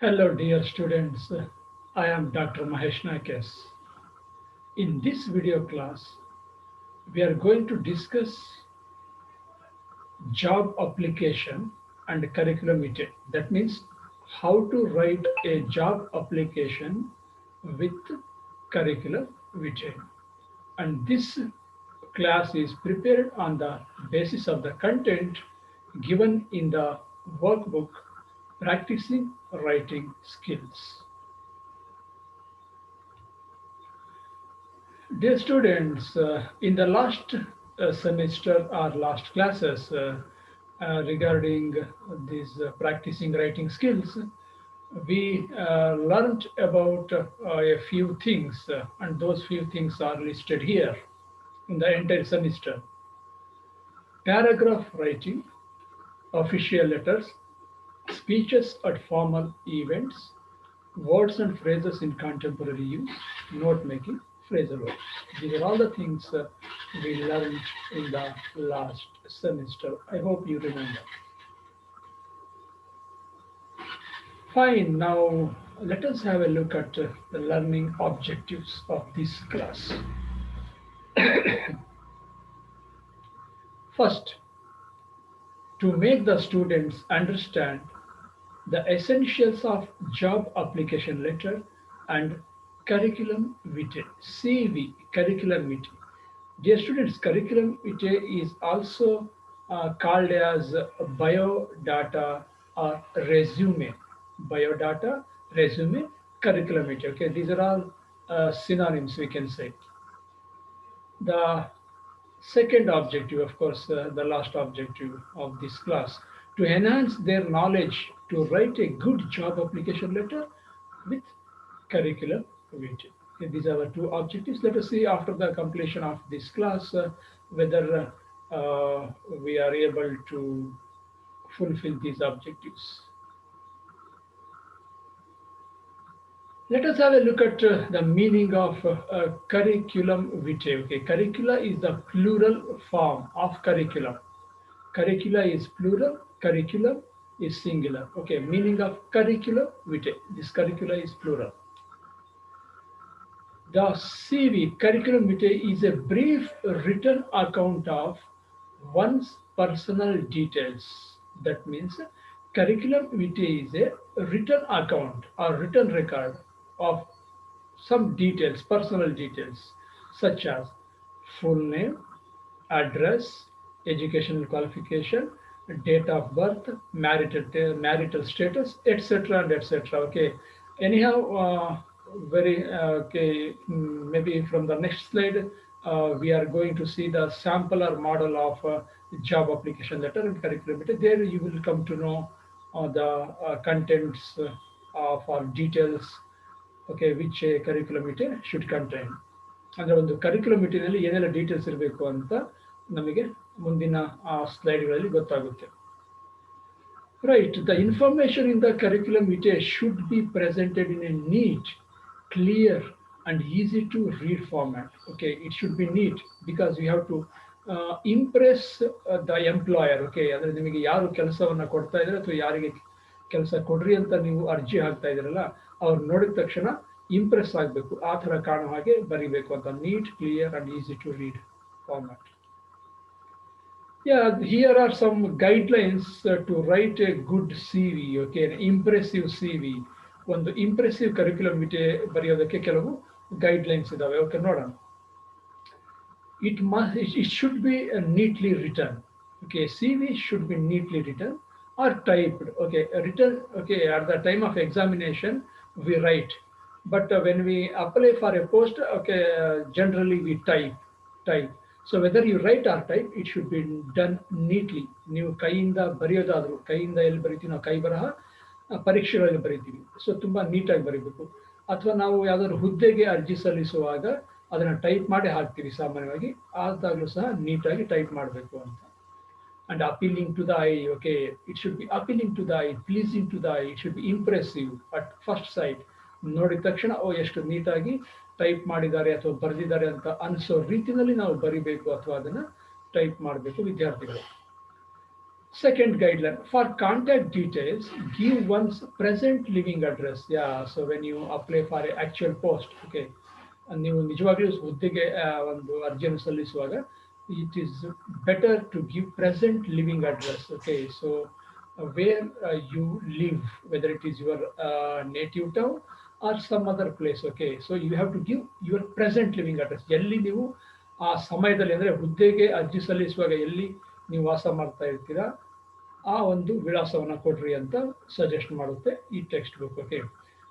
Hello, dear students. I am Dr. Mahesh Nakes. In this video class, we are going to discuss job application and curriculum vitae. That means how to write a job application with curriculum vitae. And this class is prepared on the basis of the content given in the workbook Practicing Writing Skills. Dear students, in the last semester or last classes regarding these practicing writing skills, we learned about a few things, and those few things are listed here in the entire semester. Paragraph writing, official letters, speeches at formal events, words and phrases in contemporary use, note making, phrasal verbs. These are all the things we learned in the last semester. I hope you remember. Fine, now let us have a look at the learning objectives of this class. First, to make the students understand the essentials of job application letter and curriculum vitae, CV, curriculum vitae. Dear students, curriculum vitae is also called as biodata or resume. Biodata, resume, curriculum vitae. Okay, these are all synonyms we can say. The second objective, of course, the last objective of this class, to enhance their knowledge to write a good job application letter with curriculum vitae. Okay, these are the two objectives. Let us see after the completion of this class whether we are able to fulfill these objectives. Let us have a look at the meaning of curriculum vitae. Okay, curricula is the plural form of curriculum. Curricula is plural, curriculum is singular. Okay, meaning of curriculum vitae. This curricula is plural. The CV, curriculum vitae, is a brief written account of one's personal details. That means curriculum vitae is a written account or written record of some details, personal details, such as full name, address, educational qualification, date of birth, marital status, etc. and etc. Okay. Anyhow, very okay. Maybe from the next slide, we are going to see the sample or model of job application letter and curriculum letter. There you will come to know the contents of or details. Okay, which curriculum it should contain. ಅಂದರೆ ಒಂದು curriculum ನಲ್ಲಿ ಏನೆಲ್ಲ details ಇರಬೇಕು ಅಂತ ನಮಗೆ ಮುಂದಿನ ಸ್ಲೈಡ್ಗಳಲ್ಲಿ ಗೊತ್ತಾಗುತ್ತೆ. Right, the information in the curriculum vitae should be presented in a neat, clear, and easy to read format. Okay, it should be neat because we have to impress the employer. Okay, ಅಂದ್ರೆ ನಿಮಗೆ ಯಾರು ಕೆಲಸವನ್ನ ಕೊಡ್ತಾ ಇದ್ದಾರೆ ಅಥವಾ ಯಾರಿಗೆ ಕೆಲಸ ಕೊಡ್ರಿ ಅಂತ ನೀವು ಅರ್ಜಿ ಹಾಕ್ತಾ ಇದ್ದೀರಲ್ಲ ಅವ್ರು ನೋಡಿದ ತಕ್ಷಣ ಇಂಪ್ರೆಸ್ ಆಗಬೇಕು, ಆ ಥರ ಕಾಣೋ ಹಾಗೆ ಬರಿಬೇಕು ಅಂತ. Neat, clear and easy to read format. Yeah, here are some guidelines to write a good CV. Okay, an impressive CV. ಒಂದು ಇಂಪ್ರೆಸಿವ್ ಕರಿಕ್ಯುಲಮ್ ವಿಟೆ ಬರೆಯೋದಕ್ಕೆ ಕೆಲವು ಗೈಡ್ಲೈನ್ಸ್ ಇದಾವೆ. ಓಕೆ, ನೋಡೋಣ. It should be neatly written. Okay, CV should be neatly written or typed. Okay, written. Okay, at the time of examination we write, but when we apply for a post, okay, generally we type. So whether you write or type, it should be done neatly. ನೀವು ಕೈಯಿಂದ ಬರೆಯೋದಾದ್ರು, ಕೈಯಿಂದ ಎಲ್ಲಿ ಬರಿತೀವಿ ನಾವು, ಕೈ ಬರಹ ಪರೀಕ್ಷೆಗಳಲ್ಲಿ ಬರಿತೀವಿ, ಸೊ ತುಂಬಾ ನೀಟಾಗಿ ಬರೀಬೇಕು. ಅಥವಾ ನಾವು ಯಾವ್ದಾದ್ರು ಹುದ್ದೆಗೆ ಅರ್ಜಿ ಸಲ್ಲಿಸುವಾಗ ಅದನ್ನ ಟೈಪ್ ಮಾಡಿ ಹಾಕ್ತೀವಿ ಸಾಮಾನ್ಯವಾಗಿ, ಆದಾಗಲೂ ಸಹ ನೀಟಾಗಿ ಟೈಪ್ ಮಾಡಬೇಕು ಅಂತ. And appealing to the eye. Okay, it should be appealing to the eye, pleasing to the eye. It should be impressive at first sight. ನೋಡಿದ ತಕ್ಷಣ ಎಷ್ಟು ನೀಟಾಗಿ ಟೈಪ್ ಮಾಡಿದ್ದಾರೆ ಅಥವಾ ಬರೆದಿದ್ದಾರೆ ಅಂತ ಅನಿಸೋ ರೀತಿಯಲ್ಲಿ ನಾವು ಬರಿಬೇಕು ಅಥವಾ ಅದನ್ನ ಟೈಪ್ ಮಾಡಬೇಕು ವಿದ್ಯಾರ್ಥಿಗಳು. Second guideline for contact details, give one's present living address. Yeah, so when you apply for a actual post, okay, ನೀವು ನಿಜವಾಗ್ಲೂ ಹುದ್ದೆಗೆ ಒಂದು ಅರ್ಜಿಯನ್ನು ಸಲ್ಲಿಸುವಾಗ it is better to give present living address. Okay, so where you live, whether it is your native town or some other place. Okay, so you have to give your present living address. ಎಲ್ಲಿ ನೀವು ಆ ಸಮಯದಲ್ಲಿ ಅಂದರೆ ಹುದ್ದೆಗೆ ಅರ್ಜಿ ಸಲ್ಲಿಸುವಾಗ ಎಲ್ಲಿ ನೀವು ವಾಸ ಮಾಡ್ತಾ ಇರ್ತೀರಾ ಆ ಒಂದು ವಿಳಾಸವನ್ನು ಕೊಡ್ರಿ ಅಂತ ಸಜೆಸ್ಟ್ ಮಾಡುತ್ತೆ ಈ text book. Okay,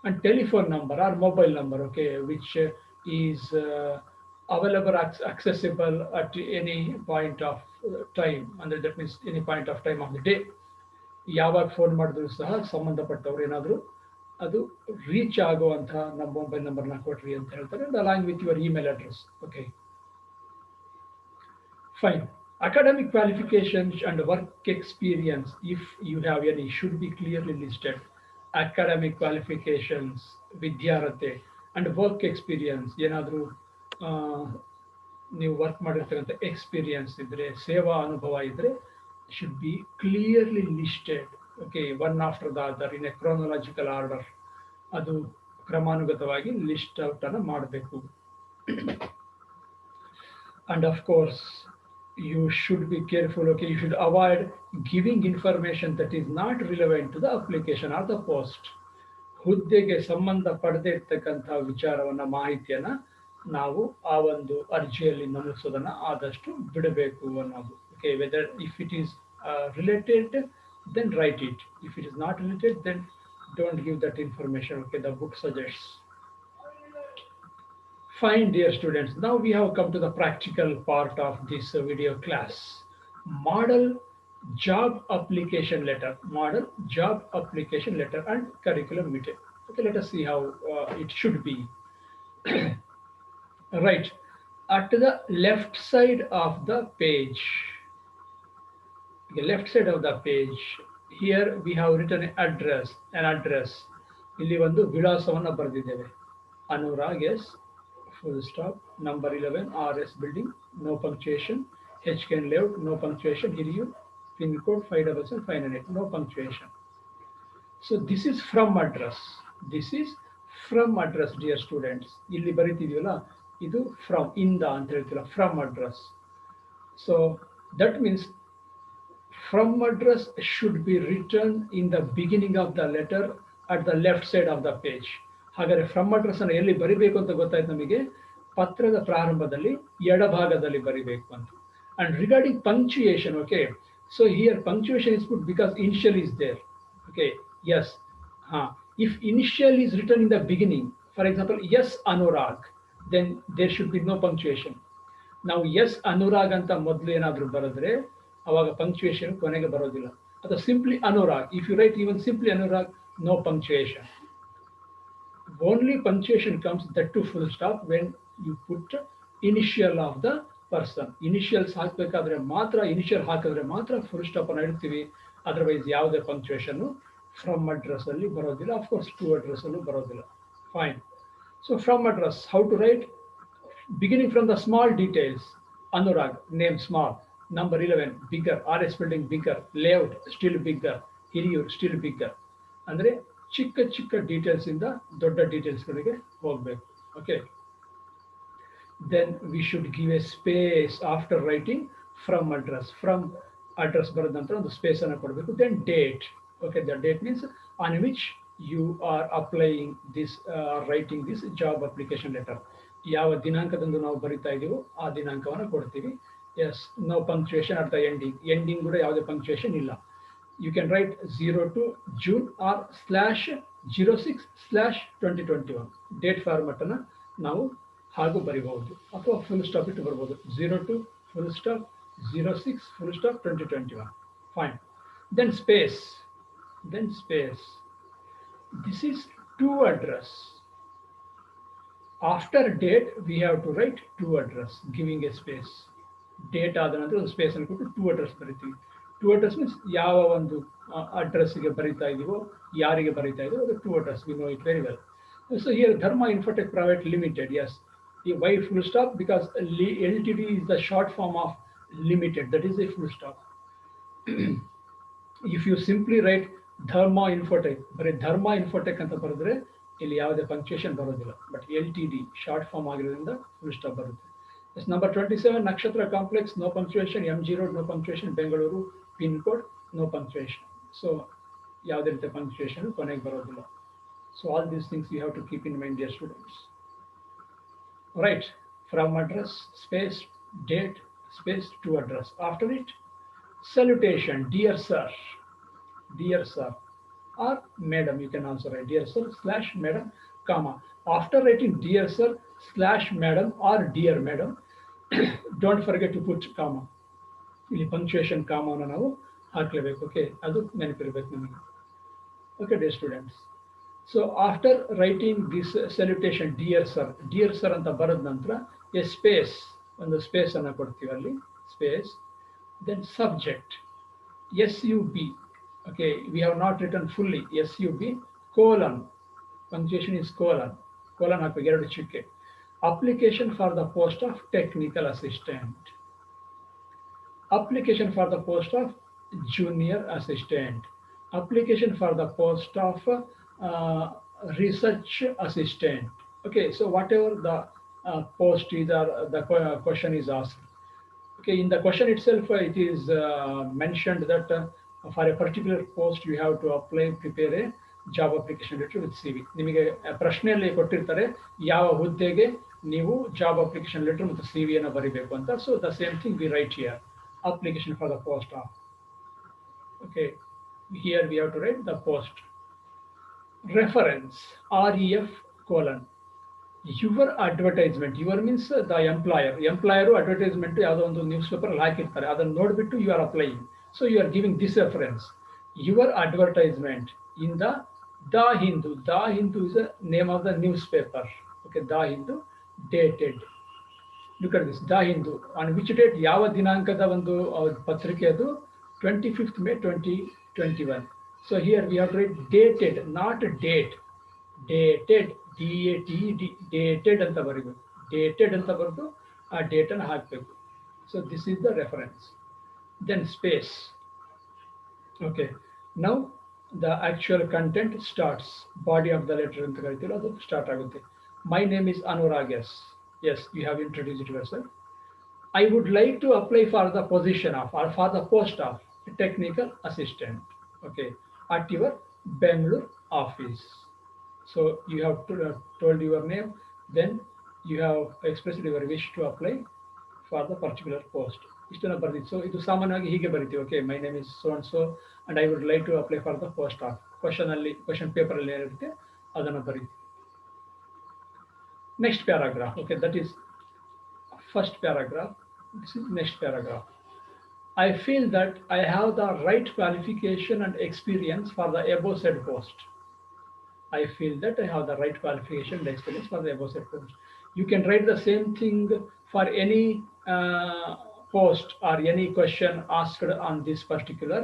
and telephone number or mobile number, okay, which is available accessible at any point of time, ಅಂದರೆ that means any point of time of the day. ಯಾವಾಗ ಫೋನ್ ಮಾಡಿದ್ರು ಸಹ ಸಂಬಂಧಪಟ್ಟವ್ರು ಏನಾದರೂ ಅದು ರೀಚ್ ಆಗುವಂಥ ನಮ್ಮ ಮೊಬೈಲ್ ನಂಬರ್ನ ಕೊಡ್ರಿ ಅಂತ ಹೇಳ್ತಾರೆ. And along with your email address. Okay, fine. Academic qualifications and work experience, if you have any, should be clearly listed. Academic qualifications, vidyarate, and work experience. ಏನಾದರೂ ನೀವು ವರ್ಕ್ ಮಾಡಿರ್ತಕ್ಕಂಥ ಎಕ್ಸ್ಪೀರಿಯನ್ಸ್ ಇದ್ದರೆ, ಸೇವಾ ಅನುಭವ ಇದ್ದರೆ, should be clearly listed. Okay, one after the other in a chronological order. ಅದು ಕ್ರಮಾನುಗತವಾಗಿ list out ಅನ್ನು ಮಾಡಬೇಕು. And of course, you should be careful. Okay, you should avoid giving information that is not relevant to the application or the post. ಹುದ್ದೆಗೆ ಸಂಬಂಧ ಪಡದೇ ಇರ್ತಕ್ಕಂಥ ವಿಚಾರವನ್ನ, ಮಾಹಿತಿಯನ್ನ ನಾವು ಆ ಒಂದು ಅರ್ಜಿಯಲ್ಲಿ ನಮೂದಿಸೋದನ್ನ ಆದಷ್ಟು ಬಿಡಬೇಕು ಅನ್ನೋದು. Okay, weather if it is related then write it. If it is not related, then don't give that information. Okay, the book suggests. Fine, dear students, now we have come to the practical part of this video class. Model job application letter. Model job application letter and curriculum vitae. Okay, let us see how it should be. Right, at the left side of the page, the left side of the page, here we have written an address. ಇಲ್ಲಿ ಒಂದು ವಿಳಾಸವನ್ನು ಬರೆದಿದ್ದೇವೆ. Anurag S, full stop, number 11, RS building, no punctuation. HKN layout, no punctuation. Hiriyur, pin code 5775998, no punctuation. So this is from address. This is from address, dear students. ಇಲ್ಲಿ ಬರೀತಿದೀವಲ್ಲ, ಇದು from, ಇಂದ ಅಂತ ಹೇಳ್ತಿಲ್ಲ, from address. So that means from address should be written in the beginning of the letter at the left side of the page. ಹಾಗಾದ್ರೆ from address ಅನ್ನು ಎಲ್ಲಿ ಬರಿಬೇಕು ಅಂತ ಗೊತ್ತಾಯ್ತು ನಮಗೆ, ಪತ್ರದ ಪ್ರಾರಂಭದಲ್ಲಿ ಎಡಭಾಗದಲ್ಲಿ ಬರಿಬೇಕು ಅಂತ. And regarding punctuation, okay, so here punctuation is good because initial is there. Okay, yes, if initial is return in the beginning, for example S Anurag, then there should be no punctuation. ನಾವು S Anurag ಅಂತ ಮೊದಲು ಏನಾದರೂ ಬರೆದ್ರೆ ಅವಾಗ punctuation ಕೊನೆಗೆ ಬರೋದಿಲ್ಲ. ಅಥವಾ simply Anurag, if you write even simply Anurag, no punctuation. Only punctuation comes, that to full stop, when you put initial of the person. Initials ಹಾಕಬೇಕಾದ್ರೆ ಮಾತ್ರ, ಇನಿಷಿಯಲ್ ಹಾಕಿದ್ರೆ ಮಾತ್ರ ಫುಲ್ ಸ್ಟಾಪ್ ಅನ್ನು ಇಡ್ತೀವಿ. ಅದರ್ವೈಸ್ ಯಾವುದೇ ಪಂಕ್ಚುಯೇಷನ್ ಫ್ರಮ್ ಅಡ್ರೆಸ್ ಅಲ್ಲಿ ಬರೋದಿಲ್ಲ. ಆಫ್ ಕೋರ್ಸ್ ಟು ಅಡ್ರೆಸ್ ಅಲ್ಲೂ ಬರೋದಿಲ್ಲ. Fine. So from address, how to write? Beginning from the small details. Anurag, name small, number 11 bigger, RS building bigger, layout still bigger, Hiriyur still bigger. ಅಂದ್ರೆ ಚಿಕ್ಕ ಚಿಕ್ಕ details ಇಂದ ದೊಡ್ಡ ಡೀಟೇಲ್ಸ್ಗಳಿಗೆ ಹೋಗಬೇಕು. Okay, then we should give a space after writing from address. From address ಬರೆದ ನಂತರ ಒಂದು ಸ್ಪೇಸ್ ಅನ್ನು ಕೊಡಬೇಕು. Then date. Okay, the date means on which you are applying this, writing this job application letter. ಯಾವ ದಿನಾಂಕದಂದು ನಾವು ಬರಿತಾ ಇದೀವೋ ಆ ದಿನಾಂಕವನ್ನು ಕೊಡ್ತೀವಿ. Yes, no punctuation at the ending. Ending ಕೂಡ ಯಾವುದೇ ಪಂಕ್ಚುಯೇಷನ್ ಇಲ್ಲ. You can write 02 June or /06/2021. Date format ಅನ್ನು ನಾವು ಹಾಗೂ ಬರಿಬಹುದು, ಅಥವಾ ಫುಲ್ ಸ್ಟಾಪ್ ಇಟ್ಟು ಬರ್ಬೋದು. 02 full stop 06 full stop 2021. Fine. Then space. This is to address. After date we have to write to address, giving a space. Date ಆದ ನಂತರ ಒಂದು space ಅನ್ನು ಕೊಟ್ಟು ಟು ಅಡ್ರೆಸ್ ಬರಿತೀವಿ. ಟು ಅಡ್ರೆಸ್ ಮೀನ್ಸ್ ಯಾವ ಒಂದು ಅಡ್ರೆಸ್ಗೆ ಬರೀತಾ ಇದೀವೋ, ಯಾರಿಗೆ ಬರೀತಾ ಇದೀವೋ ಅದು to address. We know it very well. So here Dharma Infotech Private Limited. Yes, why full stop? Because LTD is the short form of limited, that is a full stop. If you simply write Dharma Infotech, ಬರೀ ಧರ್ಮ Infotech ಅಂತ ಬರೆದ್ರೆ ಇಲ್ಲಿ ಯಾವುದೇ punctuation ಬರೋದಿಲ್ಲ. But LTD short form ಆಗಿರೋದ್ರಿಂದ full stop ಬರುತ್ತೆ. S number 27 Nakshatra complex, no punctuation. MG road, no punctuation. Bengaluru pin code, no punctuation. So ಯಾವುದೇ ರೀತಿಯ ಪಂಕ್ಚುಯೇಷನ್ ಕೊನೆಗೆ ಬರೋದಿಲ್ಲ. So all these things you have to keep in mind, dear students. Right, from address, space, date, space to address. After it, salutation, dear sir, or madam. You can also write dear sir slash madam, comma. After writing dear sir slash madam or dear madam, don't forget to put comma. ಇಲ್ಲಿ punctuation ಕಾಮವನ್ನು ನಾವು ಹಾಕಲೇಬೇಕು. Okay, ಅದು ನೆನಪಿರಬೇಕು ನಮಗೆ. Okay dear students. So after writing this salutation, dear sir ಅಂತ ಬರೆದ ನಂತರ a space, ಒಂದು space ಅನ್ನು ಕೊಡ್ತೀವಿ ಅಲ್ಲಿ, space. Then subject, SUB. Okay, we have not written fully. SUB colon, punctuation is colon ಹಾಕಬೇಕು, ಎರಡು ಚುಕ್ಕೆ. Application for the post of technical assistant. Application for the post of junior assistant. Application for the post of research assistant. Okay, so whatever the post is or the question is asked. Okay, in the question itself, it is mentioned that for a particular post you have to apply, prepare a job application letter with CV. ನಿಮಗೆ ಪ್ರಶ್ನೆಯಲ್ಲಿ ಕೊಟ್ಟಿರ್ತಾರೆ ಯಾವ ಹುದ್ದೆಗೆ ನೀವು job application letter ಮತ್ತು CV ಅನ್ನು ಬರೀಬೇಕು ಅಂತ. So the same thing we right here, application for the post of. Okay, here we have to write the post. Reference, REF colon. Your advertisement, your means the employer advertisement ಯಾವುದೋ ಒಂದು news paper ಅಲ್ಲಿ ಹಾಕಿರ್ತಾರೆ, ಅದನ್ನು ನೋಡಿಬಿಟ್ಟು you are applying. So you are giving this reference. Your advertisement in the Hindu. The Hindu is the name of the newspaper. Okay, The Hindu, dated. Look at this, The Hindu. On which date? ಯಾವ ದಿನಾಂಕದ ಒಂದು ಪತ್ರಿಕೆ ಅದು? 25th May 2021. So here we have to write dated, not date. Dated, DATED, dated ಅಂತ ಬರೀಬೇಕು. Dated ಅಂತ ಬರೆದು ಆ ಡೇಟ್ ಅನ್ನು ಹಾಕಬೇಕು. So this is the reference. Then space. Okay, now the actual content starts. Body of the letter ಅಂತ ಕರಿತೀವಿ, ಅದು ಸ್ಟಾರ್ಟ್ ಆಗುತ್ತೆ. My name is Anurag S. Yes, you have introduced yourself. I would like to apply for the position of, or for the post of, technical assistant. Okay, at your Bangalore office. So you have told your name, then you have expressed your wish to apply for the particular post. ಇಷ್ಟನ್ನು ಬರೆದಿದ್ದು. So ಇದು ಸಾಮಾನ್ಯವಾಗಿ ಹೀಗೆ ಬರಿತೀವಿ. Okay, my name is so and so and I would like to apply for the post of. Question paper ಅಲ್ಲಿ ಏನಿರುತ್ತೆ ಅದನ್ನು ಬರೀತೀವಿ. Next paragraph. Okay, that is first paragraph. This is next paragraph. I feel that I have the right qualification and experience for the above said post. I feel that I have the right qualification and experience for the above said post. You can write the same thing for any post or any question asked on this particular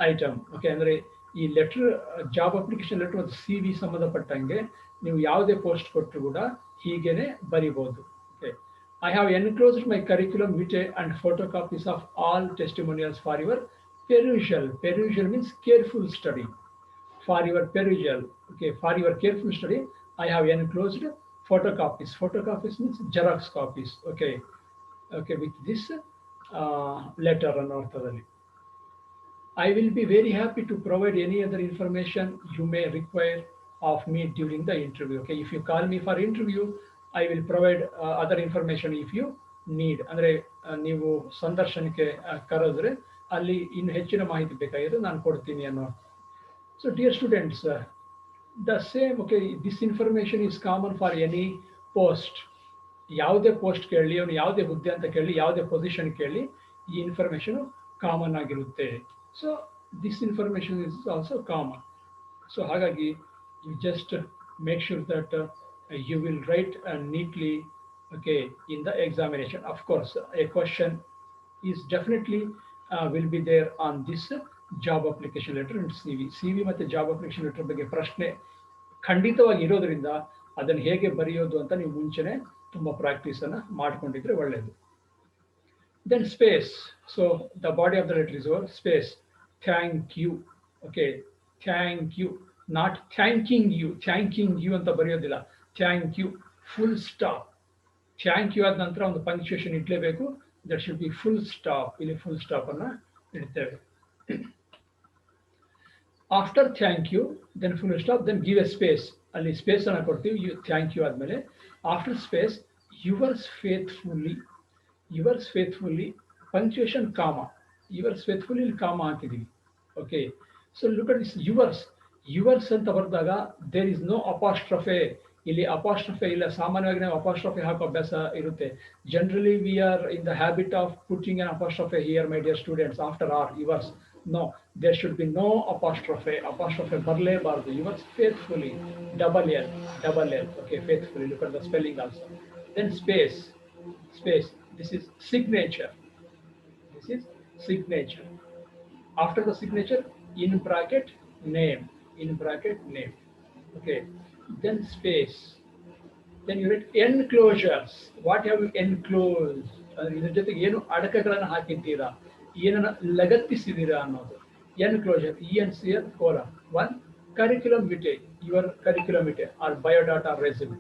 item. Okay, ಅಂದ್ರೆ ಈ letter job application letter ಮತ್ತು CV ಸಂಬಂಧಪಟ್ಟಂಗೆ ನೀವು ಯಾವುದೇ post ಕೊಟ್ಟರು ಕೂಡ ಹೀಗೇನೆ ಬರಿಬಹುದು. Okay, I have enclosed my curriculum vitae and photocopies of all testimonials for your perusal. Perusal means careful study. For your perusal, okay, for your careful study, I have enclosed photocopies. Photocopies means Xerox copies. Okay, okay, with this letter and ಅರ್ಥದಲ್ಲಿ. I will be very happy to provide any other information you may require of me during the interview. Okay, if you call me for interview, I will provide other information if you need. ಅಂದ್ರೆ ನೀವು ಸಂದರ್ಶನಕ್ಕೆ ಕರೆದ್ರೆ ಅಲ್ಲಿ ಇನ್ನು ಹೆಚ್ಚಿನ ಮಾಹಿತಿ ಬೇಕಾಗಿದ್ರೆ ನಾನು ಕೊಡ್ತೀನಿ ಅನ್ನೋ. So dear students, the same, okay, this information is common for any post. ಯಾವುದೇ ಪೋಸ್ಟ್ ಕೇಳಲಿ, ಅವನು ಯಾವುದೇ ಹುದ್ದೆ ಅಂತ ಕೇಳಲಿ, ಯಾವುದೇ ಪೊಸಿಷನ್ ಕೇಳಲಿ, ಈ ಇನ್ಫಾರ್ಮೇಶನ್ ಕಾಮನ್ ಆಗಿರುತ್ತೆ. So this information is also common. So ಹಾಗಾಗಿ you just make sure that you will write neatly, okay, in the examination. Of course, a question is definitely will be there on this job application letter and CV ಮತ್ತೆ job application letter ಬಗ್ಗೆ ಪ್ರಶ್ನೆ ಖಂಡಿತವಾಗಿ ಇರೋದ್ರಿಂದ ಅದನ್ನು ಹೇಗೆ ಬರೆಯೋದು ಅಂತ ನೀವು ಮುಂಚೆನೆ ತುಂಬ ಪ್ರಾಕ್ಟೀಸ್ ಅನ್ನು ಮಾಡ್ಕೊಂಡಿದ್ರೆ ಒಳ್ಳೆಯದು. Then space. So the body of the letter is over. Space. Thank you. Okay, thank you, not thanking you ಅಂತ ಬರೆಯೋದಿಲ್ಲ. Thank you, full stop. Thank you ಆದ ನಂತರ ಒಂದು ಪಂಕ್ಚುಯೇಷನ್ ಇಡಲೇಬೇಕು. That should be full stop. ಇಲ್ಲಿ full stop ಅನ್ನ ಇಡ್ತೇವೆ. After thank you then full stop then give a space. ಅಲ್ಲಿ ಸ್ಪೇಸ್ ಅನ್ನ ಕೊಡ್ತೀವಿ ಥ್ಯಾಂಕ್ ಯು ಆದ್ಮೇಲೆ. After space yours faithfully. Yours faithfully punctuation comma. Yours faithfully ಇಲ್ಲಿ comma ಹಾಕಿದೀವಿ. Okay, so look at this yours. Yours ಅಂತ ಬರೆದಾಗ there is no apostrophe. ಇಲ್ಲಿ apostrophe ಇಲ್ಲ. ಸಾಮಾನ್ಯವಾಗಿ ನಾವು ಅಪಾಸ್ಟ್ರಫೆ ಹಾಕೋ ಅಭ್ಯಾಸ ಇರುತ್ತೆ. Generally we are in the habit of putting an apostrophe here my dear students after R yours. No, there should be no apostrophe. Apostrophe ಬರಲೇಬಾರದು. Yours faithfully, double L, double L. Okay, faithfully. Look at the spelling also. Then space, space. This is signature. This is signature. After the signature, in bracket name. In bracket name. Okay. Then space. Then you write enclosures. What have you enclosed? ಇದರ ಜೊತೆಗೆ ಏನು ಅಡಕಗಳನ್ನು ಹಾಕಿದ್ದೀರಾ, ಏನನ್ನ ಲಗತ್ತಿಸಿದ್ದೀರಾ ಅನ್ನೋದು. Enclosure, ENCL colon. One, curriculum vitae, your curriculum vitae or biodata resume.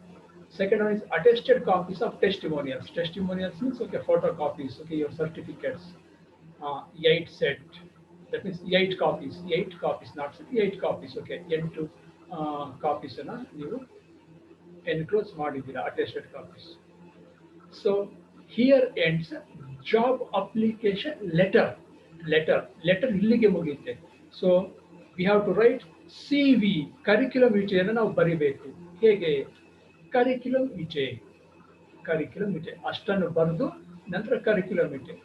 Second one is attested copies of testimonials. Testimonials means okay, photocopies, okay, your certificates. 8 set. That means 8 copies. 8 copies, not 8 copies. Okay, 8 copies ಅನ್ನ ನೀವು enclose ಮಾಡಿದ್ದೀರಾ, attested copies. So here ends job application letter. Letter ಇಲ್ಲಿಗೆ ಮುಗಿಯುತ್ತೆ. So we have to write CV, curriculum vitae ಅನ್ನು ನಾವು ಬರಿಬೇಕು. ಹೇಗೆ? curriculum vitae. Curriculum vitae ಅಷ್ಟನ್ನು ಬರೆದು ನಂತರ curriculum vitae.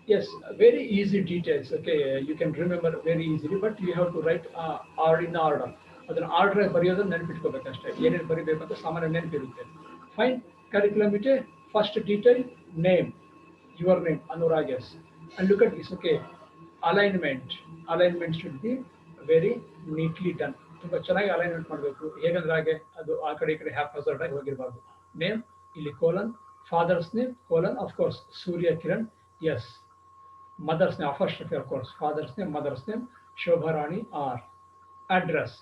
Yes, very easy details. Okay, you can remember very easily, but you have to write in order. ಅದನ್ನ order ಬರೆಯೋದನ್ನ ನೆನಪಿಟ್ಕೋಬೇಕಷ್ಟೇ. ಏನೇನು ಬರಿಬೇಕು ಅಂತ ಸಾಮಾನ್ಯ ನೆನಪಿರುತ್ತೆ. Fine. curriculum vitae, first detail, name, your name, Anurag S. And look at this. Okay, alignment should be very neatly done. ತುಂಬಾ ಚೆನ್ನಾಗಿ alignment ಮಾಡಬೇಕು. ಹೇಗಂದ್ರೆ ಹಾಗೆ ಅದು ಆ ಕಡೆ ಈ ಕಡೆ ಹ್ಯಾಪ್ ಹಜಾರ್ಡ್ ಆಗಿ ಹೋಗಿರಬಾರ್ದು. ನೇಮ್ ಇಲ್ಲಿ colon, father's name colon, of course Surya Kiran. S, mother's name apostrophe, of course father's name, mother's name Shobharani R. Address,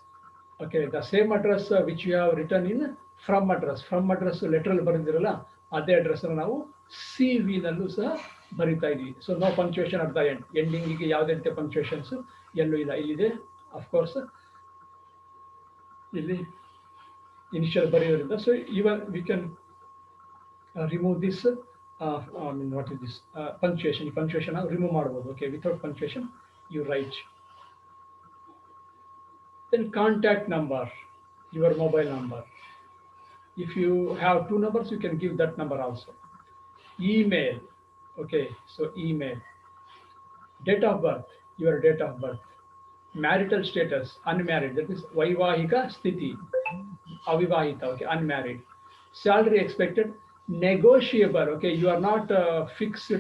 okay, the same address which you have return in from address. From address letter ಬರೆದಿರಲ್ಲ, ಅದೇ address ಅನ್ನು ನಾವು CV ನಲ್ಲೂ ಸಹ ಬರಿತಾ ಇದೀವಿ. So no punctuation at the end. ಎಂಡಿಂಗಿಗೆ ಯಾವುದೇ ರೀತಿಯ ಪಂಕ್ಚುಯೇಷನ್ಸ್ ಎಲ್ಲೂ ಇಲ್ಲ. ಇಲ್ಲಿದೆ ಆಫ್ ಕೋರ್ಸ್, ಇಲ್ಲಿ initial ಬರೆಯೋದ್ರಿಂದ. So even we can remove this. What is this punctuation. ಈ ಪಂಕ್ಚುಯೇಷನ್ ರಿಮೂವ್ ಮಾಡ್ಬೋದು. Okay, without punctuation you write. Then contact number, your mobile number. If you have 2 numbers, you can give that number also. Email, okay, so email. Date of birth, your date of birth. Marital status, unmarried, that is vaivahika sthiti, avivahita, okay, unmarried. Salary expected, negotiable, okay, you are not fixed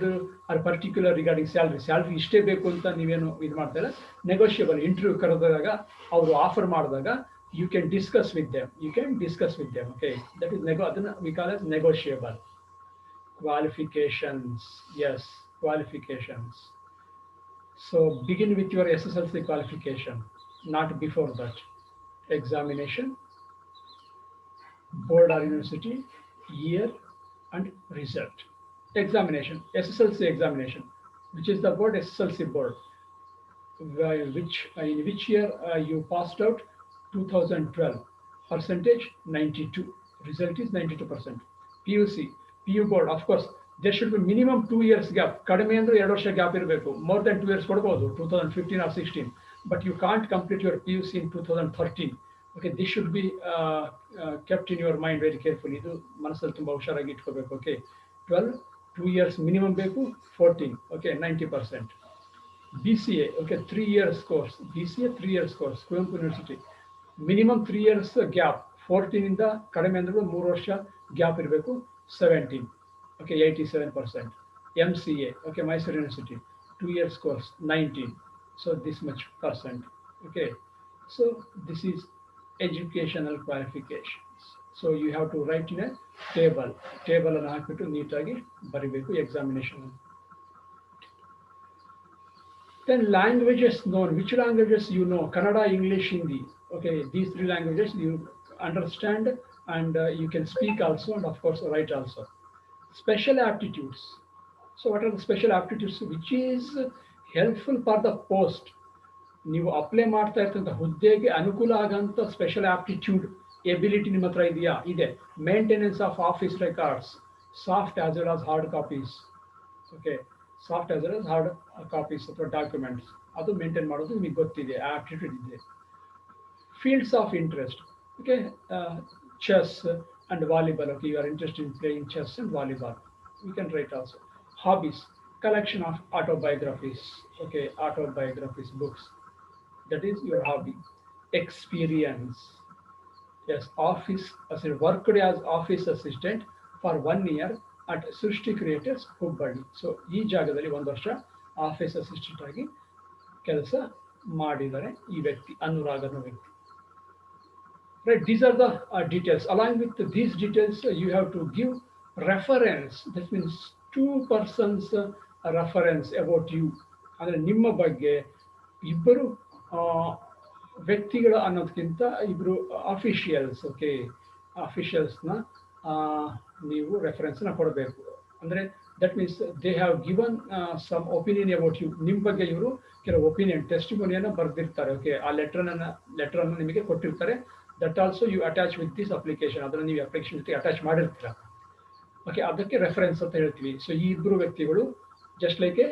or particular regarding salary. Salary ಇಷ್ಟೇ ಬೇಕು ಅಂತ ನೀವೇನು ಇದು ಮಾಡ್ತಾರೆ. Negotiable. Interview ಕರೆದಾಗ ಅವರು offer ಮಾಡಿದಾಗ you can discuss with them. Okay, that is adana we call as negotiable. Qualifications, yes, qualifications. So begin with your SSLC qualification, not before that. Examination, board or university, year and result. Examination, SSLC examination, which is the board, SSLC board, in which year you passed out. 2012, percentage 92, result is 92%. PU board, of course there should be minimum 2 years gap. Kadame andre 2 ವರ್ಷ gap ಇರಬೇಕು. more than 2 years ಕೊಡಬಹುದು, 2015 or 16, but you can't complete your PUC in 2013. Okay, this should be kept in your mind very carefully. ಇದು ಮನಸ್ಸಲ್ಲಿ ತುಂಬಾ ಹುಷಾರಾಗಿ ಇಟ್ಕೋಬೇಕು. Okay, 12, 2 years minimum ಬೇಕು. 14, okay, 90%. BCA, okay, 3 years course. BCA 3 years course, Kuempu University. Minimum 3 years gap. 14 ಇಂದ ಕಡಿಮೆ ಅಂದ್ರೆ 3 ವರ್ಷ ಗ್ಯಾಪ್ ಇರಬೇಕು. 17, okay, 87%. MCA, okay, Mysuru university 2 years course, 19, so this much percent. Okay, so this is educational qualifications. So you have to write in a table ಅನ್ನು ಹಾಕಿಬಿಟ್ಟು ನೀಟಾಗಿ ಬರಿಬೇಕು examination. Then languages known. Which languages you know? Kannada, English, Hindi. Okay, these three languages you understand and you can speak also, and of course write also. Special aptitudes. So what are the special aptitudes which is helpful for the post? ನೀವು apply ಮಾಡ್ತಾ ಇರ್ತಂಥ ಹುದ್ದೆಗೆ ಅನುಕೂಲ ಆಗಂತ special aptitude ability ನಿಮ್ಮ ಹತ್ರ ಇದೆಯಾ? ಇದೆ. Maintenance of office records, soft as well as hard copies. Okay, soft as well as hard copies ಅಥವಾ documents ಅದು ಮೇಂಟೈನ್ ಮಾಡೋದು ನಿಮಗೆ ಗೊತ್ತಿದೆ, ಆಪ್ಟಿಟ್ಯೂಡ್ ಇದೆ. Fields of interest. Okay, chess and volleyball. Okay, you are interested in playing chess and volleyball. We can write also. Hobbies, collection of autobiographies. Okay, autobiographies, books. That is your hobby. Experience. Yes, office as a worked as office assistant for 1 year at Srishti Creators, Hubbadi. So ಈ ಜಾಗದಲ್ಲಿ 1 ವರ್ಷ office assistant ಆಗಿ ಕೆಲಸ ಮಾಡಿದ್ದಾರೆ ಈ ವ್ಯಕ್ತಿ, ಅನುರಾಗ್ ಅನ್ನೋ ವ್ಯಕ್ತಿ. Right, these are the details. Along with these details, you have to give reference. That means two persons reference about you. ಅಂದರೆ ನಿಮ್ಮ ಬಗ್ಗೆ ಇಬ್ಬರು ವ್ಯಕ್ತಿಗಳು ಅನ್ನೋದಕ್ಕಿಂತ ಇಬ್ಬರು ಅಫಿಷಿಯಲ್ಸ್. ಓಕೆ, ಅಫಿಷಿಯಲ್ಸ್ನ ನೀವು ರೆಫರೆನ್ಸ್ನ ಕೊಡಬೇಕು. ಅಂದರೆ that means they have given some opinion about you. ನಿಮ್ಮ ಬಗ್ಗೆ ಇವರು ಕೆಲವು ಒಪಿನಿಯನ್ ಟೆಸ್ಟಿಮೋನಿಯನ್ನು ಬರೆದಿರ್ತಾರೆ. ಓಕೆ, ಆ ಲೆಟ್ರನ್ನು ನಿಮಗೆ ಕೊಟ್ಟಿರ್ತಾರೆ. That also you attach with this application. ಅದನ್ನು ನೀವು ಅಪ್ಲಿಕೇಶನ್ ಜೊತೆ ಅಟ್ಯಾಚ್ ಮಾಡಿರ್ತೀರ. ಓಕೆ, ಅದಕ್ಕೆ ರೆಫರೆನ್ಸ್ ಅಂತ ಹೇಳ್ತೀವಿ. ಸೊ ಈ ಇಬ್ಬರು ವ್ಯಕ್ತಿಗಳು just like a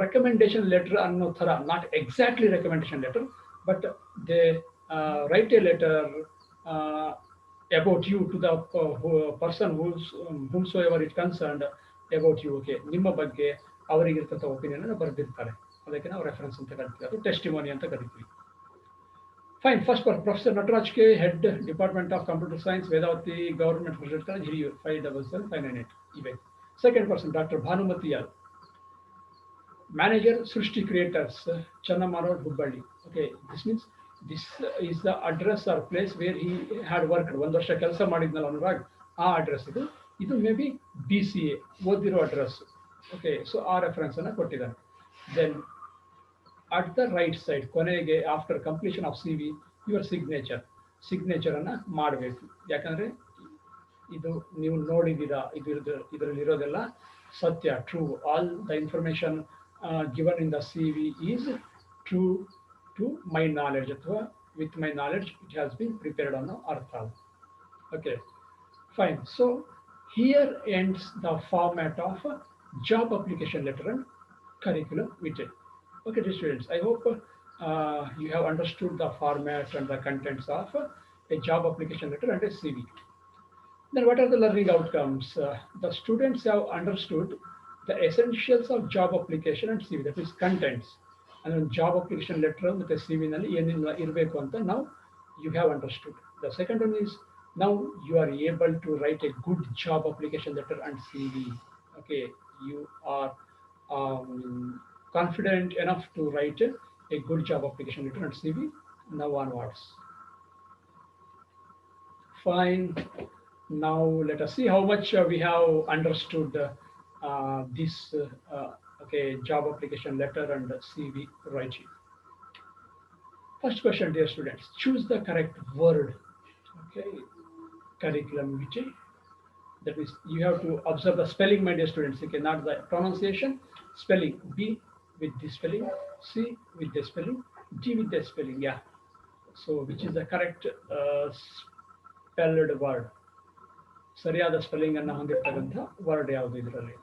recommendation letter ಅನ್ನೋ ಥರ, not exactly recommendation letter, but they write a letter about you to the person whomsoever it concerned about you. Okay, ನಿಮ್ಮ ಬಗ್ಗೆ ಅವರಿಗಿರ್ತಂಥ ಒಪಿನಿಯನ್ ಬರೆದಿರ್ತಾರೆ. ಅದಕ್ಕೆ ನಾವು ರೆಫರೆನ್ಸ್ ಅಂತ ಕರಿತೀವಿ, ಅದು ಟೆಸ್ಟಿಮೋನಿ ಅಂತ ಕರಿತೀವಿ. Fine. First one, Professor Nataraj K, Head Department of Computer Science, Vedavati Government Research College, Hiriyur, 577-598. eBay. Second person, Dr. Bhanumati Yal, Manager, Srishti Creators, Channamma Road, Hubbadi. Okay, this means this is the address or place where he had worked. 1 ವರ್ಷ ಕೆಲಸ ಮಾಡಿದ್ನಲ್ಲ ಅನುರಾಗ್, ಆ address ಇದು. ಇದು may be BCA ಓದಿರೋ address. Okay, so ಆ reference ಅನ್ನು ಕೊಟ್ಟಿದ್ದಾನೆ. Then at the right side, ಕೊನೆಗೆ after completion of CV, your ಸಿಗ್ನೇಚರನ್ನು ಮಾಡಬೇಕು. ಯಾಕಂದರೆ ಇದು ನೀವು ನೋಡಿದ್ದೀರಾ, ಇದರಲ್ಲಿರೋದೆಲ್ಲ ಸತ್ಯ, true. All the information given in the CV is true to my knowledge, ಅಥವಾ with my knowledge it has been prepared ಅನ್ನೋ ಅರ್ಥ. Okay, fine. So here ends the format of job application letter and curriculum vitae. Okay, dear students, I hope you have understood the format and the contents of a job application letter and a CV. Then what are the learning outcomes? The students have understood the essentials of job application and CV, that is contents. And then job application letter with a CV nalli ಏನೇನು ಇರಬೇಕು ಅಂತ now you have understood. The second one is now you are able to write a good job application letter and CV. Okay, you are confident enough to write a good job application letter and CV now onwards. Fine. Now let us see how much we have understood this okay, job application letter and CV writing. First question, dear students, choose the correct word. Okay, curriculum vitae. That means you have to observe the spelling, my dear students. Okay, not the pronunciation. Spelling: B with this spelling, C with this spelling, G with this spelling. Yeah. So which is the correct spelled word? ಸರಿಯಾದ spelling ಅನ್ನು ಹೊಂದಿರತಕ್ಕಂಥ word ಯಾವುದು ಇದರಲ್ಲಿ?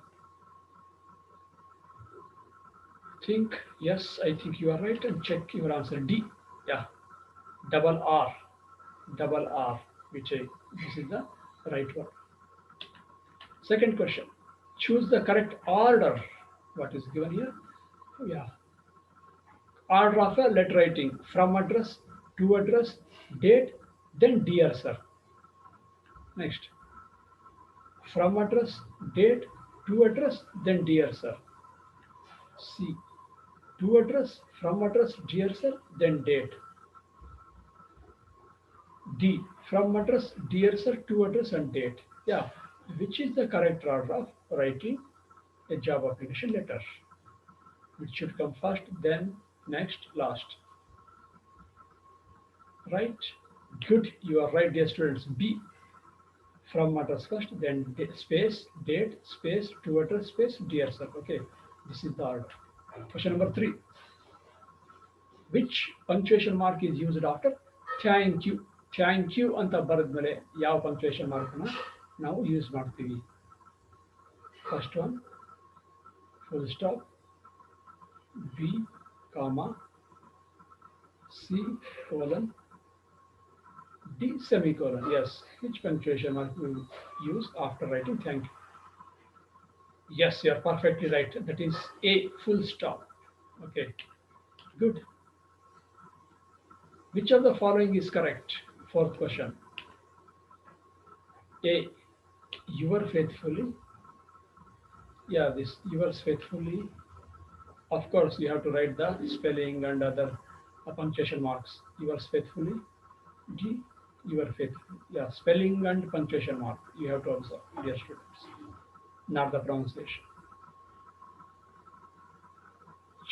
Think yes, I think you are right, and check your answer. D. Yeah. Double R, which this is the right word. Second question, choose the correct order. What is given here? Yeah. Order of a letter writing: from address, to address, date, then dear sir. Next. From address, date, to address, then dear sir. C. To address, from address, dear sir, then date. D. From address, dear sir, to address, and date. Yeah. Which is the correct order of writing a job application letter? Which should come first, then next, last. Right? Good. You are right, dear students. B. From address first, then space, date, space, to address, space, dear sir. Okay. This is the art. Question number 3. Which punctuation mark is used after thank you? Thank you ಅಂತ ಬರೆದ್ಮೇಲೆ ಯಾವ punctuation mark ನ ನಾವು use ಮಾಡ್ತೀವಿ? First one, full stop, B, comma, C, colon, D, semicolon. Yes, which punctuation mark we use after writing thank you? Yes, you are perfectly right. That is A, full stop. Okay, good. Which of the following is correct? Fourth question. A, your faithfully. Yeah, this yours faithfully. Of course, you have to write the spelling and other punctuation marks. Yours faithfully. D, your faithfully. Yeah, spelling and punctuation mark. You have to observe, dear students, not the pronunciation.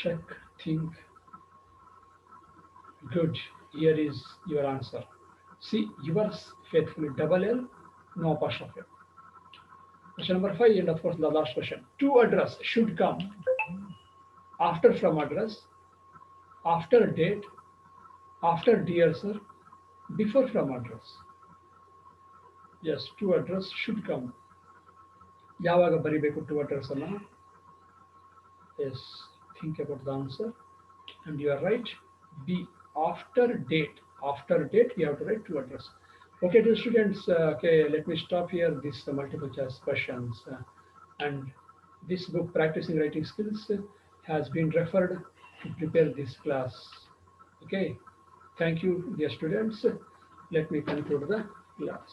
Check, think. Good. Here is your answer. See, yours faithfully. Double L, no apostrophe. Question number 5, and of course the last question. To address should come after from address, after date, after dear sir, before from address. Yes, to address should come. ಯಾವಾಗ ಬರಿಬೇಕು to address ಅನ್ನ? Yes, think about the answer. And you are right. B, after date. After date, you have to write to address. Okay, dear students, okay, let me stop here. This multiple choice questions. And this book, Practicing Writing Skills, has been referred to prepare this class. Okay, thank you, dear students. Let me conclude the class.